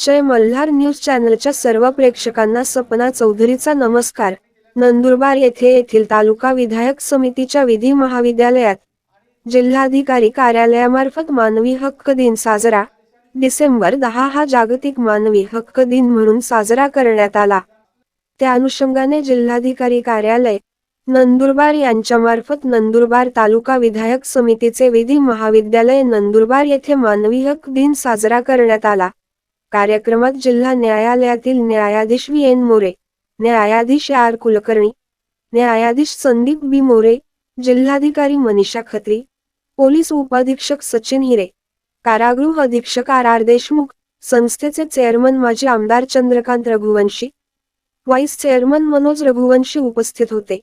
जय Malhar news चॅनलच्या सर्व प्रेक्षकांना सपना चौधरीचा नमस्कार। नंदुरबार येथील तालुका विधायक समितीच्या विधी महाविद्यालयात जिल्हाधिकारी कार्यालयामार्फत मानवी हक्क दिन साजरा। डिसेंबर 10 हा जागतिक मानवी हक्क दिन म्हणून साजरा करण्यात आला। त्या अनुषंगाने जिल्हाधिकारी कार्यालय नंदुरबार यांच्यामार्फत नंदुरबार तालुका विधायक समितीचे विधी महाविद्यालय नंदुरबार येथे मानवी हक्क दिन साजरा करण्यात आला। कार्यक्रमात जिल्हा न्यायालयातील न्यायाधीश VN मोरे, न्यायाधीश आर कुलकर्णी, न्यायाधीश संदीप बी मोरे, जिल्हाधिकारी मनीषा खत्री, पोलीस उपाधीक्षक सचिन हिरे, कारागृह अधीक्षक RR देशमुख, संस्थेचे चेअरमन माजी आमदार चंद्रकांत रघुवंशी, व्हाईस चेअरमन मनोज रघुवंशी उपस्थित होते।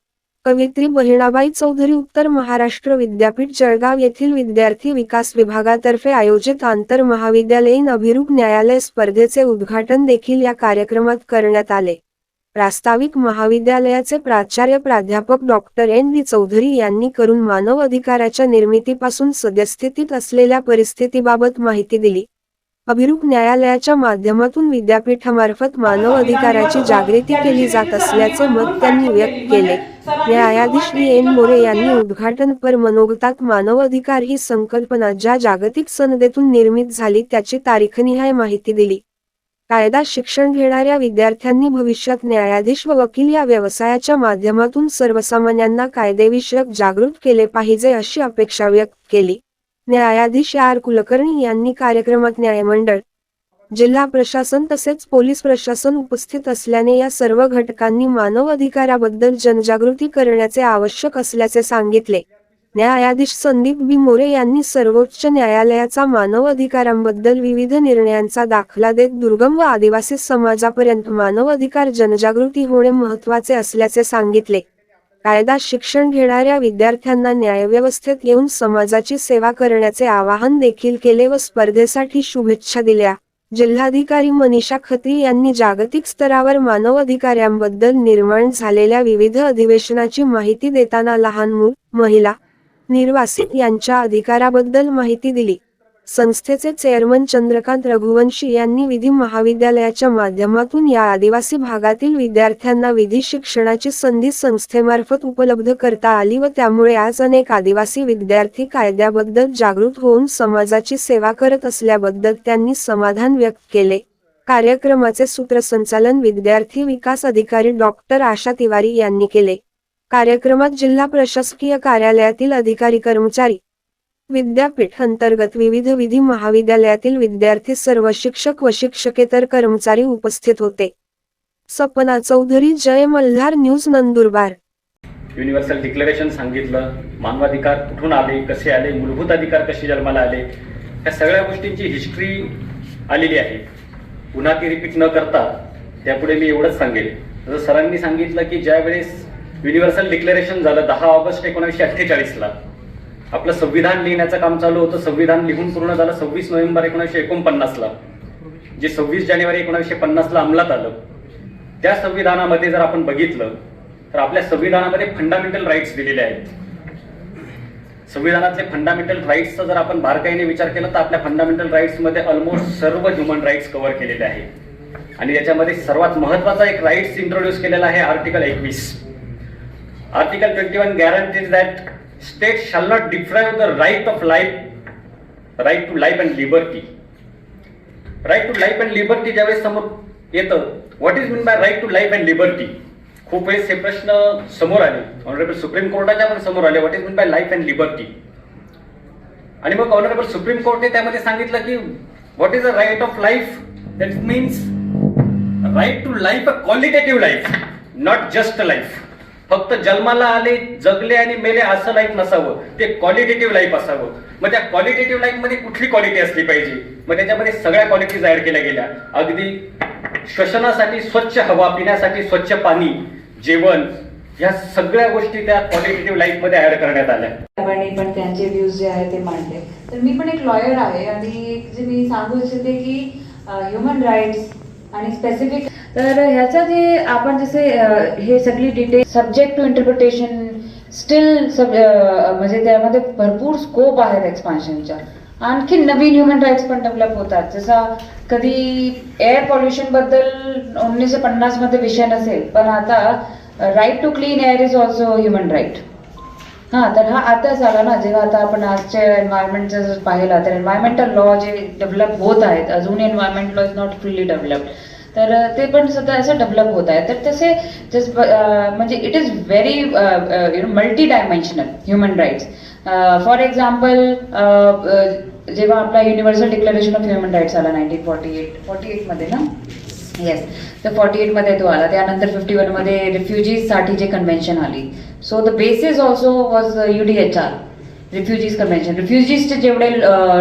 कवयित्री बहिणाबाई चौधरी उत्तर महाराष्ट्र विद्यापीठ जळगाव येथील विद्यार्थी विकास विभागातर्फे आयोजित आंतर महाविद्यालयीन अभिरूप न्यायालय स्पर्धेचे उद्घाटन देखील या कार्यक्रमात करण्यात आले। प्रास्ताविक महाविद्यालयाचे प्राचार्य प्राध्यापक डॉक्टर ND चौधरी यांनी करून मानव अधिकाराच्या निर्मितीपासून सद्यस्थितीत असलेल्या परिस्थितीबाबत माहिती दिली। अभिरूप न्यायालयाच्या माध्यमातून विद्यापीठामार्फत मानव अधिकाराची जागृती केली जात असल्याचे मत त्यांनी व्यक्त केले। न्यायाधीश VN मोरे यांनी उद्घाटनपर मनोगतात मानव अधिकार ही संकल्पना ज्या जागतिक सनदेतून निर्मित झाली त्याची तारीखनिहाय माहिती दिली। कायदा शिक्षण घेणाऱ्या विद्यार्थ्यांनी भविष्यात न्यायाधीश व वकील या व्यवसायाच्या माध्यमातून सर्वसामान्यांना कायदेविषयक जागृत केले पाहिजे अशी अपेक्षा व्यक्त केली। न्यायाधीश आर कुलकर्णी यांनी कार्यक्रमात न्यायमंडळ, जिल्हा प्रशासन तसेच पोलीस प्रशासन उपस्थित असल्याने या सर्व घटकांनी मानव अधिकाराबद्दल जनजागृती करण्याचे आवश्यक असल्याचे सांगितले। न्यायाधीश संदीप बी मोरे यांनी सर्वोच्च न्यायालयाचा मानव अधिकारांबद्दल विविध निर्णयांचा दाखला देत दुर्गम व आदिवासी समाजापर्यंत मानव अधिकार जनजागृती होणे महत्त्वाचे असल्याचे सांगितले। कायदा शिक्षण घेणाऱ्या विद्यार्थ्यांना न्यायव्यवस्थेत येऊन समाजाची सेवा करण्याचे आवाहन देखील केले व स्पर्धेसाठी शुभेच्छा दिल्या। जिल्हाधिकारी मनीषा खत्री यांनी जागतिक स्तरावर मानव अधिकारांबद्दल निर्माण झालेल्या विविध अधिवेशनाची माहिती देताना लहान मूल, महिला, निर्वासित यांच्या अधिकाराबद्दल माहिती दिली। संस्थेचे चेअरमन चंद्रकांत रघुवंशी यांनी विधी महाविद्यालयाच्या माध्यमातून या आदिवासी भागातील विद्यार्थ्यांना विधी शिक्षणाची संधी संस्थेमार्फत उपलब्ध करता आली व त्यामुळे आज अनेक आदिवासी विद्यार्थी कायद्याबद्दल जागृत होऊन समाजाची सेवा करत असल्याबद्दल त्यांनी समाधान व्यक्त केले। कार्यक्रमाचे सूत्रसंचालन विद्यार्थी विकास अधिकारी डॉक्टर आशा तिवारी यांनी केले। कार्यक्रमात जिल्हा प्रशासकीय कार्यालयातील अधिकारी कर्मचारी, विद्यापीठ अंतर्गत विविध विधी महाविद्यालयातील विद्यार्थी सर्व शिक्षक व शिक्षकेतर कर्मचारी उपस्थित होते। Sapna Chaudhary, Jai Malhar news Nandurbar. Universal declaration सांगितलं, मानवाधिकार कुठून आले, कसे आले, मूलभूत अधिकार कसे जन्माला आले, या सगळ्या गोष्टींची हिस्ट्री आलेली आहे। पुन्हा ती रिपीट न करता त्यापुढे मी एवढंच सांगेल, जसं सरांनी सांगितलं की ज्या वेळेस युनिव्हर्सल डिक्लेरेशन झालं 10 ऑगस्ट 1948 ला, आपलं संविधान लिहिण्याचं काम चालू होतं। संविधान लिहून पूर्ण झालं 26 नोव्हेंबर 1949 ला, जे 26 जानेवारी 1950 ला अंमलात आलं। त्या संविधानामध्ये जर आपण बघितलं तर आपल्या संविधानामध्ये फंडामेंटल राईट्स दिलेले आहेत। संविधानातले फंडामेंटल राईट्सचा जर आपण बारकाईने विचार केला तर आपल्या फंडामेंटल राईट्स मध्ये ऑलमोस्ट सर्व ह्युमन राईट्स कव्हर केलेले आहे। आणि याच्यामध्ये सर्वात महत्त्वाचा एक राईट्स इंट्रोड्यूस केलेला आहे article 21। Article 21 guarantees that states shall not deprive the right to life and liberty. Right to life and liberty ज्यावेळेस समोर येतं, what is mean by right to life and liberty, खूप वेळेस हे प्रश्न समोर आले, ऑनरेबल सुप्रीम कोर्टाच्या पण समोर आले, what is mean by life and liberty. आणि मग ऑनरेबल सुप्रीम कोर्टने त्यामध्ये सांगितलं की what is a right of life, that means right to life a qualitative life, not just life. फक्त जन्माला आले, जगले आणि मेले असं लाईफ नसावं, ते क्वालिटेटिव्ह लाईफ असावं। मग त्या क्वालिटेटिव्ह लाईफ मध्ये कुठली क्वालिटी असली पाहिजे, मग त्याच्यामध्ये सगळ्या क्वालिटीज ऍड केल्या गेल्या। अगदी श्वसनासाठी स्वच्छ हवा, पिण्यासाठी स्वच्छ पाणी, जेवण, या सगळ्या गोष्टी त्या क्वालिटेटिव्ह लाईफ मध्ये ऍड करण्यात आल्या। पण त्यांचे व्ह्यूज जे आहे ते मांडले। तर मी पण एक लॉयर आहे आणि जे मी सांगू इच्छिते की ह्युमन राईट्स आणि स्पेसिफिक, तर ह्याचा जे आपण जसे हे सगळी detail subject to interpretation still म्हणजे त्यामध्ये भरपूर स्कोप आहेत एक्सपान्शनच्या। आणखी नवीन ह्युमन राईट्स पण डेव्हलप होतात. जसा कधी एअर पॉल्युशन बद्दल 1950 मध्ये विषय नसेल, पण आता right to clean air is also human right. हां, तर हा आताच आला ना, जेव्हा आता आपण आजच्या एन्व्हायरमेंटचं जर पाहिलं तर एन्व्हायरमेंटल लॉ जे डेव्हलप होत आहेत, अजून environment law is not fully developed, तर ते पण सुद्धा असं डेव्हलप होत आहे. तर तसे म्हणजे it is very multi dimensional human rights. For example, जेव्हा आपला universal declaration of human rights आला 1948 मध्ये ना, येस, तर 48 मध्ये तो आला. त्यानंतर 51 मध्ये रिफ्युजीजसाठी जे कन्व्हेन्शन आली. So the basis also was UDHR, refugees convention. रिफ्युजीजचे जेवढे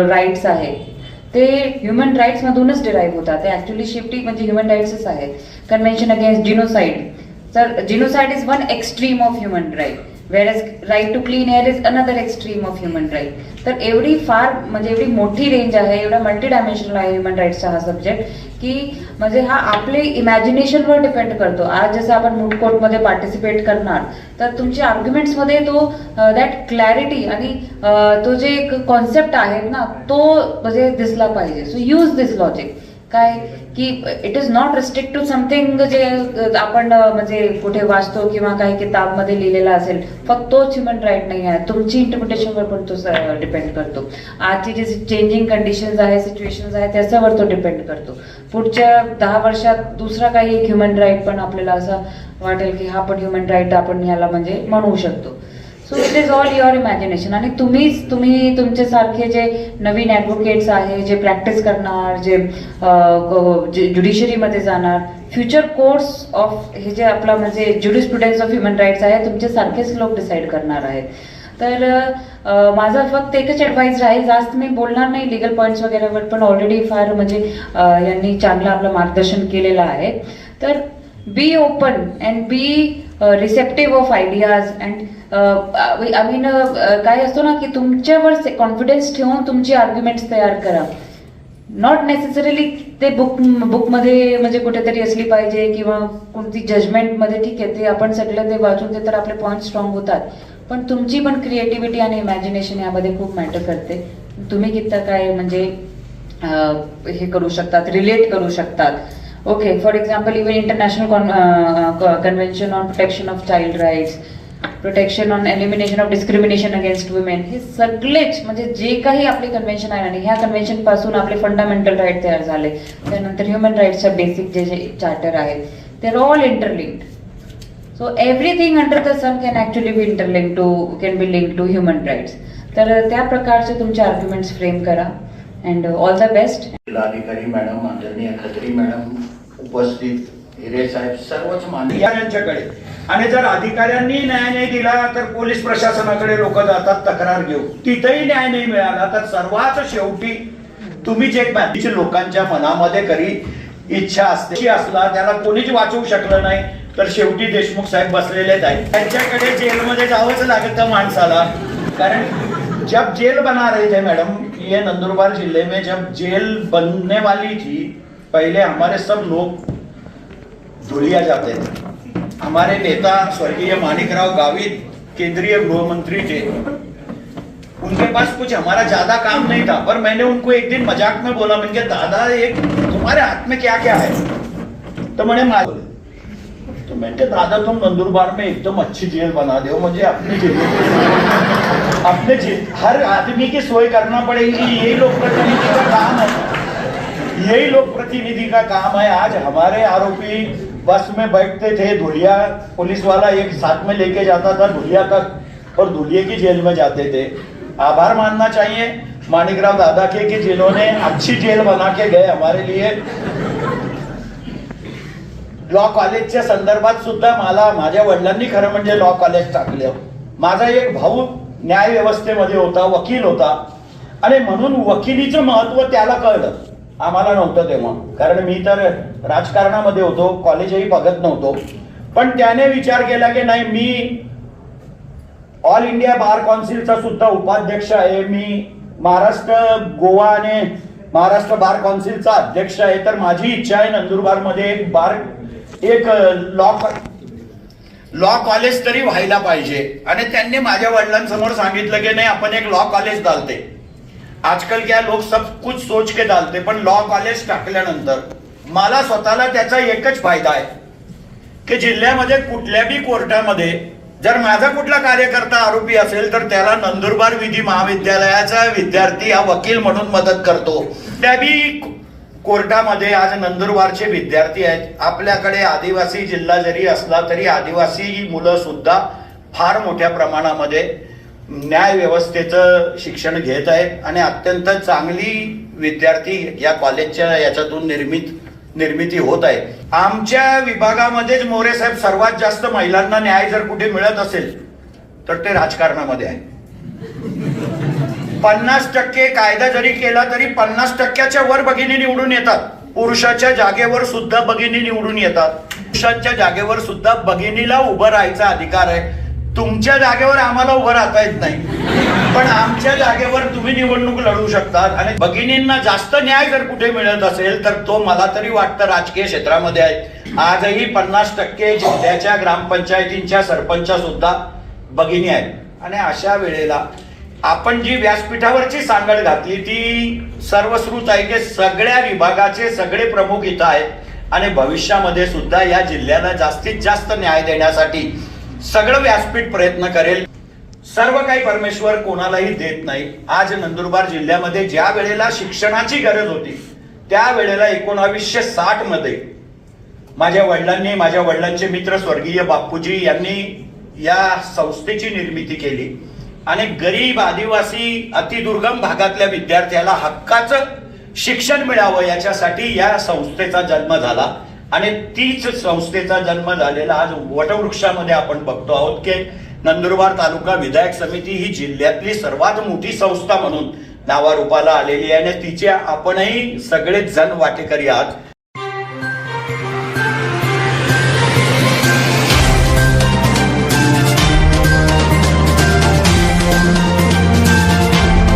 राईट्स आहेत ते ह्युमन राईट्स मधूनच डिराईव्ह होतात. ते ऍक्च्युली शेवटी म्हणजे ह्युमन राईट्सच आहेत. कन्व्हेन्शन अगेन्स्ट जिनोसाइड, तर genocide is one extreme of human right, whereas right to clean air is another extreme of human right. तर एवढी फार म्हणजे एवढी मोठी रेंज आहे, एवढा मल्टी डायमेन्शनल आहे ह्युमन राईट्सचा हा सब्जेक्ट, की म्हणजे हा आपले इमॅजिनेशनवर डिपेंड करतो. आज जसं आपण मूड कोर्टमध्ये पार्टिसिपेट करणार, तर तुमच्या आर्ग्युमेंट्समध्ये तो दॅट क्लॅरिटी आणि तो जे एक कॉन्सेप्ट आहे ना, तो म्हणजे दिसला पाहिजे. So use this logic. काय की it is not restrict to something जे आपण म्हणजे कुठे वाचतो किंवा काही किताबमध्ये लिहिलेला असेल, फक्त तोच ह्युमन राईट नाही आहे. तुमची इंटरप्रिटेशनवर पण तो डिपेंड करतो. आजची जे चेंजिंग कंडिशन्स आहे, सिच्युएशन्स आहे, त्याच्यावर तो डिपेंड करतो. पुढच्या 10 वर्षात दुसरा काही एक ह्युमन राईट पण आपल्याला असं वाटेल की हा पण ह्युमन राईट आपण ह्याला म्हणजे म्हणू शकतो. So it is all your imagination. आणि तुम्ही तुमच्यासारखे जे नवीन ॲडव्होकेट्स आहे, जे प्रॅक्टिस करणार, जे ज्युडिशरीमध्ये जाणार, फ्युचर कोर्स ऑफ हे जे आपला म्हणजे ज्युडिस्प्रुडन्स ऑफ ह्युमन राईट्स आहे, तुमच्यासारखेच लोक डिसाईड करणार आहेत. तर माझा फक्त एकच ॲडवाईस राहील, जास्त मी बोलणार नाही लिगल पॉईंट्स वगैरेवर, पण ऑलरेडी फार म्हणजे यांनी चांगलं आपलं मार्गदर्शन केलेलं आहे. तर be open and be receptive of ideas and I mean काय असतो ना की तुमच्यावर कॉन्फिडन्स ठेवून तुमची आर्ग्युमेंट्स तयार करा. नॉट नेसेसरीली ते बुकमध्ये म्हणजे कुठेतरी असली पाहिजे किंवा कोणती जजमेंटमध्ये, ठीक आहे ते आपण सगळं ते वाचून ते तर आपले पॉईंट स्ट्रॉंग होतात, पण तुमची पण क्रिएटिव्हिटी आणि इमॅजिनेशन यामध्ये खूप मॅटर करते. तुम्ही किती काय म्हणजे हे करू शकतात, रिलेट करू शकतात. Okay, for example even international convention on protection of child rights, protection on elimination of discrimination against women, हे सगळेच म्हणजे जे काही आपले कन्व्हेन्शन आहे आणि ह्या कन्व्हेन्शन पासून आपले फंडामेंटल राईट तयार झाले. त्यानंतर ह्युमन राईट्सच्या बेसिक जे चार्टर आहेत ते are all interlinked. So everything under the sun can actually be interlinked can be linked to human rights. तर त्या प्रकारचे तुमचे आर्ग्युमेंट्स फ्रेम करा अँड ऑल द बेस्ट. जिल्हाधिकारी मॅडम, आदरणीय खत्री मॅडम, उपस्थित हिरे साहेब, सर्वच अधिकाऱ्यांच्याकडे, आणि जर अधिकाऱ्यांनी न्याय नाही दिला तर पोलीस प्रशासनाकडे लोक जातात तक्रार घेऊन, तिथेही न्याय नाही मिळाला तर सर्वात शेवटी तुम्ही जे बाकीच्या लोकांच्या मनामध्ये खरी इच्छा असते असला त्याला कोणीच वाचवू शकलं नाही, तर शेवटी देशमुख साहेब बसलेलेच आहेत. त्यांच्याकडे जेलमध्ये जावंच लागतं माणसाला, कारण जब जेल बना रहे थे मैडम, ये नंदुरबार जिले में जब जेल बनने वाली थी, पहले हमारे सब लोग धुलिया जाते थे. हमारे नेता स्वर्गीय माणिकराव गावित केंद्रीय गृह मंत्री थे, उनके पास कुछ हमारा ज्यादा काम नहीं था, पर मैंने उनको एक दिन मजाक में बोला, मैंने कहा दादा एक तुम्हारे हाथ में क्या क्या है, तो मैंने तो मैंने कहा दादा तुम नंदुरबार में एकदम अच्छी जेल बना दो, मुझे अपनी जेल हर आदमी की सोई करना पड़ेगी. यही लोक प्रतिनिधि का काम है, यही लोक प्रतिनिधि का काम है. आज हमारे आरोपी बस में बैठते थे, धुलिया पुलिस वाला एक साथ में लेके जाता था धुलिया तक, और धुलिया की जेल में जाते थे. आभार मानना चाहिए माणिकराव दादा के कि जिन्होंने अच्छी जेल बना के गए हमारे लिए. लॉ कॉलेजच्या संदर्भात सुद्धा मला माझ्या वडिलांनी खरं म्हणजे लॉ कॉलेज टाकलं. माझा एक भाऊ न्याय व्यवस्थेमध्ये होता, वकील होता, आणि म्हणून वकिलीचं महत्व त्याला कळलं, आम्हाला नव्हतं तेव्हा, कारण मी तर राजकारणामध्ये होतो, कॉलेजही बघत नव्हतो. पण त्याने विचार केला की नाही, मी ऑल इंडिया बार काउन्सिलचा सुद्धा उपाध्यक्ष आहे, मी महाराष्ट्र गोवा आणि महाराष्ट्र बार काउन्सिलचा अध्यक्ष आहे, तर माझी इच्छा आहे नंदुरबारमध्ये एक लॉ कॉलेज तरी व्हायला पाहिजे. आणि त्यांनी माझ्या वडिलांसमोर सांगितलं की नाही आपण एक लॉ कॉलेज घालते. आजकल क्या लोग सब कुछ सोच के डालते, पण लॉ कॉलेज टाकल्यानंतर मला स्वतःला त्याचा एकच फायदा आहे की जिल्ह्यामध्ये कुठल्याही कोर्टामध्ये जर माझा कुठला कार्यकर्ता आरोपी असेल तर त्याला नंदुरबार विधी महाविद्यालयाचा विद्यार्थी हा वकील म्हणून मदत करतो. त्याबी कोर्टामध्ये आज नंदुरबारचे विद्यार्थी आहेत. आपल्याकडे आदिवासी जिल्हा जरी असला तरी आदिवासी मुलं सुद्धा फार मोठ्या प्रमाणामध्ये न्याय व्यवस्थेचं शिक्षण घेत आहेत आणि अत्यंत चांगली विद्यार्थी या कॉलेजच्या याच्यातून निर्मिती होत आहे. आमच्या विभागामध्येच मोरे साहेब सर्वात जास्त महिलांना न्याय जर कुठे मिळत असेल तर ते राजकारणामध्ये आहे. 50% कायदा जरी केला तरी 50%च्या वर भगिनी निवडून येतात. पुरुषाच्या जागेवर सुद्धा भगिनी निवडून येतात. पुरुषांच्या जागेवर सुद्धा भगिनीला उभं राहायचा अधिकार आहे. तुमच्या जागेवर आम्हाला उभं राहता येत नाही, पण आमच्या जागेवर तुम्ही निवडणूक लढवू शकतात. आणि भगिनींना जास्त न्याय जर कुठे मिळत असेल तर तो मला तरी वाटतं राजकीय क्षेत्रामध्ये आहे. आजही 50% जिल्ह्याच्या ग्रामपंचायतींच्या सरपंच सुद्धा भगिनी आहेत. आणि अशा वेळेला आपण जी व्यासपीठावरची सांगड घातली ती सर्वश्रुत आहे की सगळ्या विभागाचे सगळे प्रमुख इथं आहेत आणि भविष्यामध्ये सुद्धा या जिल्ह्याला जास्तीत जास्त न्याय देण्यासाठी सगळं व्यासपीठ प्रयत्न करेल. सर्व काही परमेश्वर कोणालाही देत नाही. आज नंदुरबार जिल्ह्यामध्ये ज्या वेळेला शिक्षणाची गरज होती त्या वेळेला 1960 मध्ये माझ्या वडिलांचे मित्र स्वर्गीय बापूजी यांनी या संस्थेची निर्मिती केली आणि गरीब आदिवासी अतिदुर्गम भागातल्या विद्यार्थ्याला हक्काचं शिक्षण मिळावं याच्यासाठी या संस्थेचा जन्म झाला. आणि तीच संस्थेचा जन्म झालेला आज वटवृक्षामध्ये आपण बघतो आहोत की नंदुरबार तालुका विधायक समिती ही जिल्ह्यातली सर्वात मोठी संस्था म्हणून नावारूपाला आलेली आहे आणि तिचे आपणही सगळेच जण वाटेकरी आहात.